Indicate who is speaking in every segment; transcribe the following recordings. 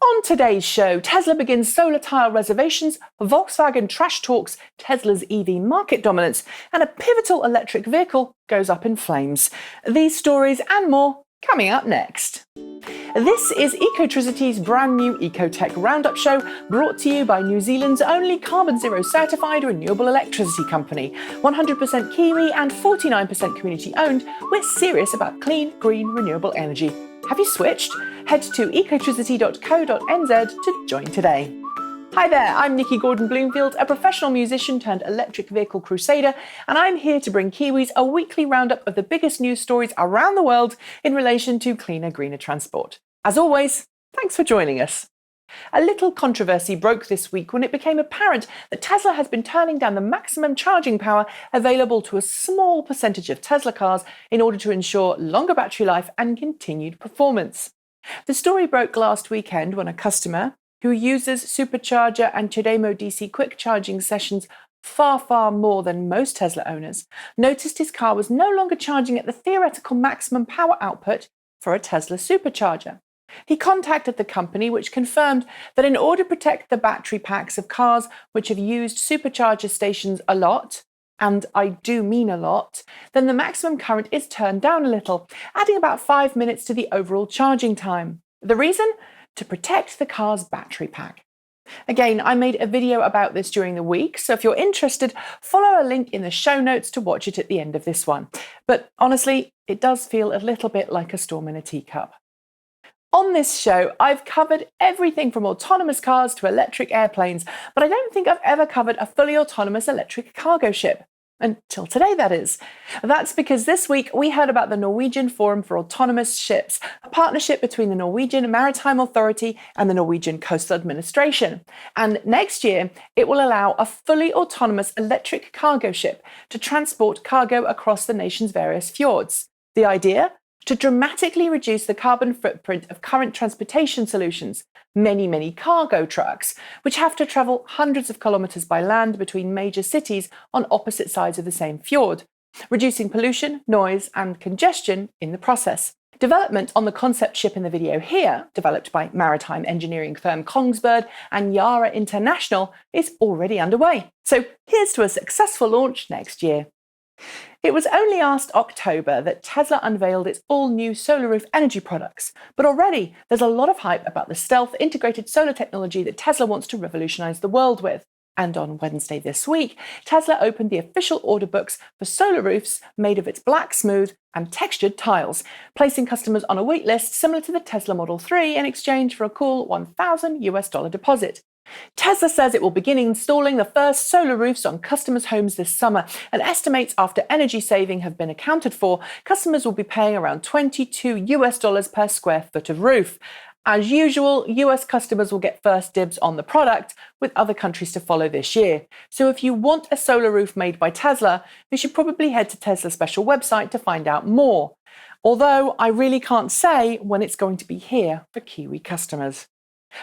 Speaker 1: On today's show, Tesla begins solar tile reservations, Volkswagen trash talks Tesla's EV market dominance, and a pivotal electric vehicle goes up in flames. These stories and more coming up next. This is ecoTricity's brand new ecoTEC Roundup show, brought to you by New Zealand's only carbon zero certified renewable electricity company. 100% Kiwi and 49% community owned, we're serious about clean, green, renewable energy. Have you switched? Head to ecotricity.co.nz to join today. Hi there, I'm Nikki Gordon-Bloomfield, a professional musician turned electric vehicle crusader, and I'm here to bring Kiwis a weekly roundup of the biggest news stories around the world in relation to cleaner, greener transport. As always, thanks for joining us. A little controversy broke this week when it became apparent that Tesla has been turning down the maximum charging power available to a small percentage of Tesla cars in order to ensure longer battery life and continued performance. The story broke last weekend when a customer, who uses supercharger and CHAdeMO DC quick charging sessions far more than most Tesla owners, noticed his car was no longer charging at the theoretical maximum power output for a Tesla supercharger. He contacted the company, which confirmed that in order to protect the battery packs of cars which have used supercharger stations a lot, and I do mean a lot, then the maximum current is turned down a little, adding about 5 minutes to the overall charging time. The reason? To protect the car's battery pack. Again, I made a video about this during the week, so if you're interested, follow a link in the show notes to watch it at the end of this one. But honestly, it does feel a little bit like a storm in a teacup. On this show, I've covered everything from autonomous cars to electric airplanes, but I don't think I've ever covered a fully autonomous electric cargo ship. Until today, that is. That's because this week we heard about the Norwegian Forum for Autonomous Ships, a partnership between the Norwegian Maritime Authority and the Norwegian Coastal Administration. And next year, it will allow a fully autonomous electric cargo ship to transport cargo across the nation's various fjords. The idea? To dramatically reduce the carbon footprint of current transportation solutions, many cargo trucks, which have to travel hundreds of kilometres by land between major cities on opposite sides of the same fjord, reducing pollution, noise and congestion in the process. Development on the concept ship in the video here, developed by maritime engineering firm Kongsberg and Yara International, is already underway. So here's to a successful launch next year. It was only last October that Tesla unveiled its all-new solar roof energy products, but already there's a lot of hype about the stealth integrated solar technology that Tesla wants to revolutionize the world with. And on Wednesday this week, Tesla opened the official order books for solar roofs made of its black, smooth and textured tiles, placing customers on a wait list similar to the Tesla Model 3 in exchange for a cool $1,000 deposit. Tesla says it will begin installing the first solar roofs on customers' homes this summer and estimates after energy saving have been accounted for, customers will be paying around $22 per square foot of roof. As usual, US customers will get first dibs on the product, with other countries to follow this year. So if you want a solar roof made by Tesla, you should probably head to Tesla's special website to find out more. Although I really can't say when it's going to be here for Kiwi customers.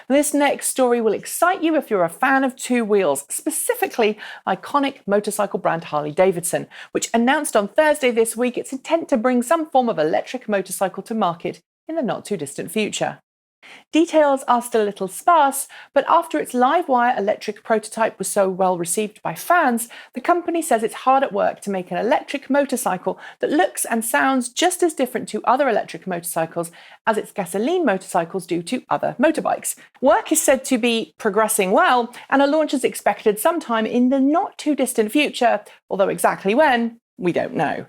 Speaker 1: This next story will excite you if you're a fan of two wheels, specifically iconic motorcycle brand Harley-Davidson, which announced on Thursday this week its intent to bring some form of electric motorcycle to market in the not-too-distant future. Details are still a little sparse, but after its live-wire electric prototype was so well received by fans, the company says it's hard at work to make an electric motorcycle that looks and sounds just as different to other electric motorcycles as its gasoline motorcycles do to other motorbikes. Work is said to be progressing well, and a launch is expected sometime in the not-too-distant future, although exactly when, we don't know.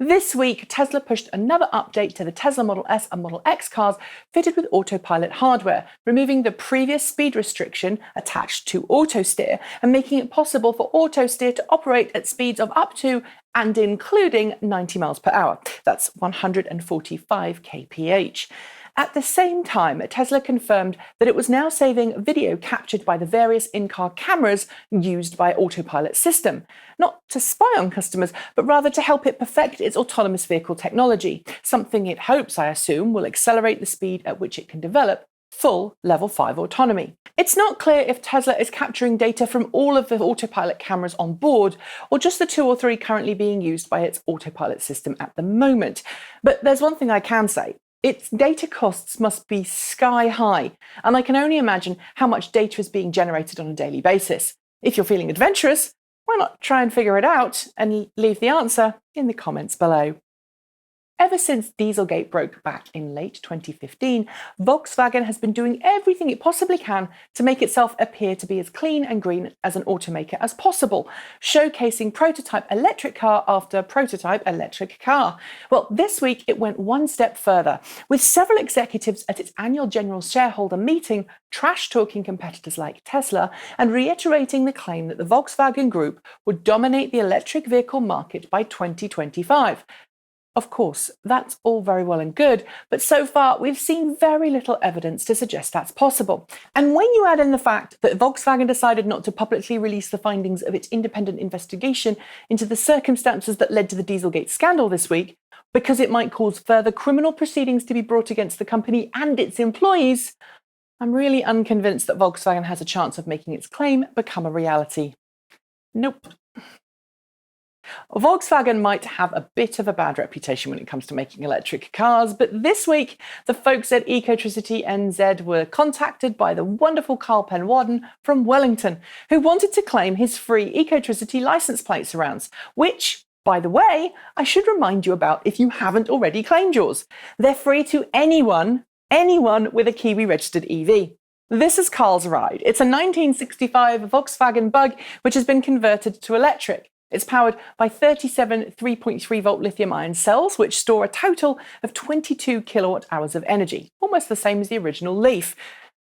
Speaker 1: This week, Tesla pushed another update to the Tesla Model S and Model X cars fitted with autopilot hardware, removing the previous speed restriction attached to auto steer and making it possible for auto steer to operate at speeds of up to and including 90 miles per hour. That's 145 kph. At the same time, Tesla confirmed that it was now saving video captured by the various in-car cameras used by autopilot system, not to spy on customers, but rather to help it perfect its autonomous vehicle technology, something it hopes, I assume, will accelerate the speed at which it can develop full Level 5 autonomy. It's not clear if Tesla is capturing data from all of the autopilot cameras on board, or just the 2 or 3 currently being used by its autopilot system at the moment. But there's one thing I can say. its data costs must be sky high, and I can only imagine how much data is being generated on a daily basis. If you're feeling adventurous, why not try and figure it out and leave the answer in the comments below. Ever since Dieselgate broke back in late 2015, Volkswagen has been doing everything it possibly can to make itself appear to be as clean and green as an automaker as possible, showcasing prototype electric car after prototype electric car. Well, this week it went one step further, with several executives at its annual general shareholder meeting trash-talking competitors like Tesla and reiterating the claim that the Volkswagen Group would dominate the electric vehicle market by 2025. Of course, that's all very well and good, but so far we've seen very little evidence to suggest that's possible. And when you add in the fact that Volkswagen decided not to publicly release the findings of its independent investigation into the circumstances that led to the Dieselgate scandal this week, because it might cause further criminal proceedings to be brought against the company and its employees, I'm really unconvinced that Volkswagen has a chance of making its claim become a reality. Nope. Volkswagen might have a bit of a bad reputation when it comes to making electric cars, but this week the folks at ecoTEC NZ were contacted by the wonderful Carl Penwarden from Wellington, who wanted to claim his free ecoTEC license plate surrounds, which, by the way, I should remind you about if you haven't already claimed yours. They're free to anyone with a Kiwi registered EV. This is Carl's ride. It's a 1965 Volkswagen Bug which has been converted to electric. It's powered by 37 3.3 volt lithium ion cells, which store a total of 22 kilowatt hours of energy, almost the same as the original Leaf.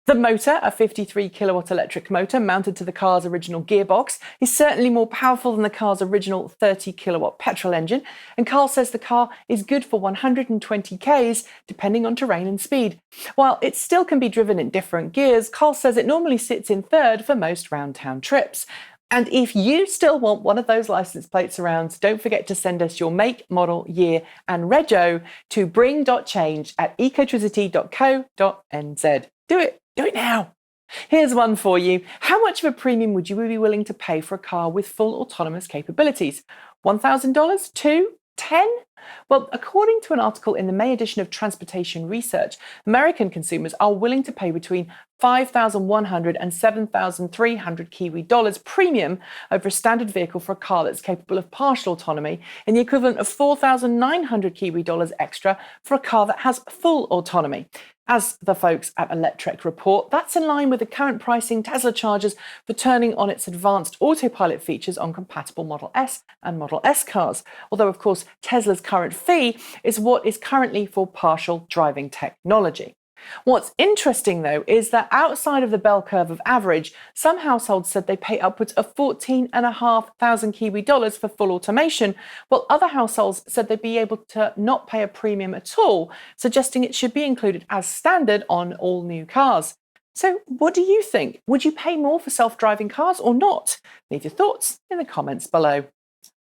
Speaker 1: The motor, a 53 kilowatt electric motor mounted to the car's original gearbox, is certainly more powerful than the car's original 30 kilowatt petrol engine, and Carl says the car is good for 120 k's, depending on terrain and speed. While it still can be driven in different gears, Carl says it normally sits in third for most round-town trips. And if you still want one of those license plate surrounds, don't forget to send us your make, model, year and rego to bring.change@ecotecity.co.nz. Do it now. Here's one for you. How much of a premium would you be willing to pay for a car with full autonomous capabilities? $1,000? $2,000? $10,000? Well, according to an article in the May edition of Transportation Research, American consumers are willing to pay between $5,100 and $7,300 Kiwi dollars premium over a standard vehicle for a car that's capable of partial autonomy, and the equivalent of $4,900 Kiwi dollars extra for a car that has full autonomy. As the folks at Electrek report, that's in line with the current pricing Tesla charges for turning on its advanced autopilot features on compatible Model S and Model S cars. Although, of course, Tesla's current fee is what is currently for partial driving technology. What's interesting, though, is that outside of the bell curve of average, some households said they pay upwards of 14,500 Kiwi dollars for full automation, while other households said they'd be able to not pay a premium at all, suggesting it should be included as standard on all new cars. So what do you think? Would you pay more for self-driving cars or not? Leave your thoughts in the comments below.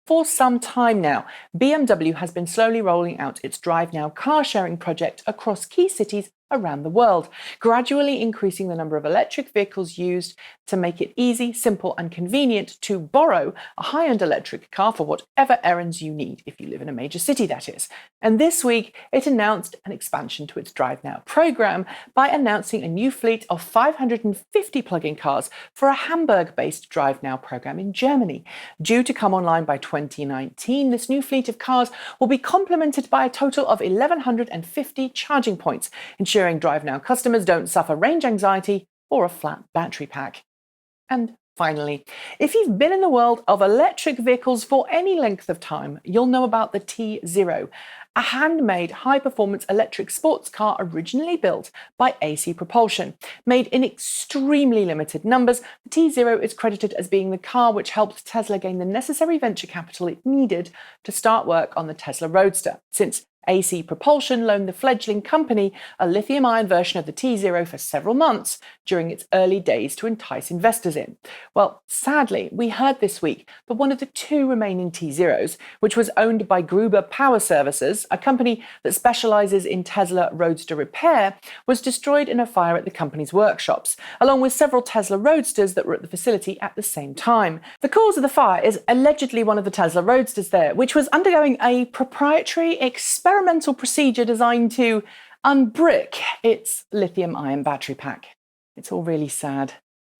Speaker 1: For some time now, BMW has been slowly rolling out its Drive Now car sharing project across key cities around the world, gradually increasing the number of electric vehicles used to make it easy, simple and convenient to borrow a high-end electric car for whatever errands you need, if you live in a major city, that is. And this week, it announced an expansion to its Drive Now program by announcing a new fleet of 550 plug-in cars for a Hamburg-based Drive Now program in Germany. Due to come online by 2019, this new fleet of cars will be complemented by a total of 1,150 charging points, ensuring Drive Now customers don't suffer range anxiety or a flat battery pack. And finally, if you've been in the world of electric vehicles for any length of time, you'll know about the T0, a handmade high-performance electric sports car originally built by AC Propulsion. Made in extremely limited numbers, the T0 is credited as being the car which helped Tesla gain the necessary venture capital it needed to start work on the Tesla Roadster, since AC Propulsion loaned the fledgling company a lithium-ion version of the T0 for several months during its early days to entice investors in. Well, sadly, we heard this week that one of the two remaining T0s, which was owned by Gruber Power Services, a company that specializes in Tesla Roadster repair, was destroyed in a fire at the company's workshops, along with several Tesla Roadsters that were at the facility at the same time. The cause of the fire is allegedly one of the Tesla Roadsters there, which was undergoing a proprietary experimental procedure designed to, unbrick its lithium-ion battery pack. It's all really sad.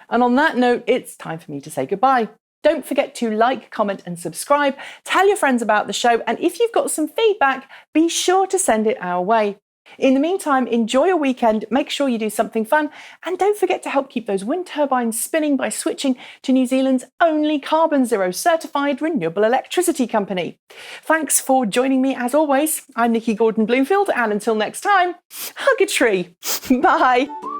Speaker 1: And on that note, it's time for me to say goodbye. Don't forget to like, comment and subscribe. Tell your friends about the show. And if you've got some feedback, be sure to send it our way. In the meantime, enjoy your weekend, make sure you do something fun, and don't forget to help keep those wind turbines spinning by switching to New Zealand's only carbon zero certified renewable electricity company. Thanks for joining me as always. I'm Nikki Gordon-Bloomfield, and until next time, hug a tree. Bye.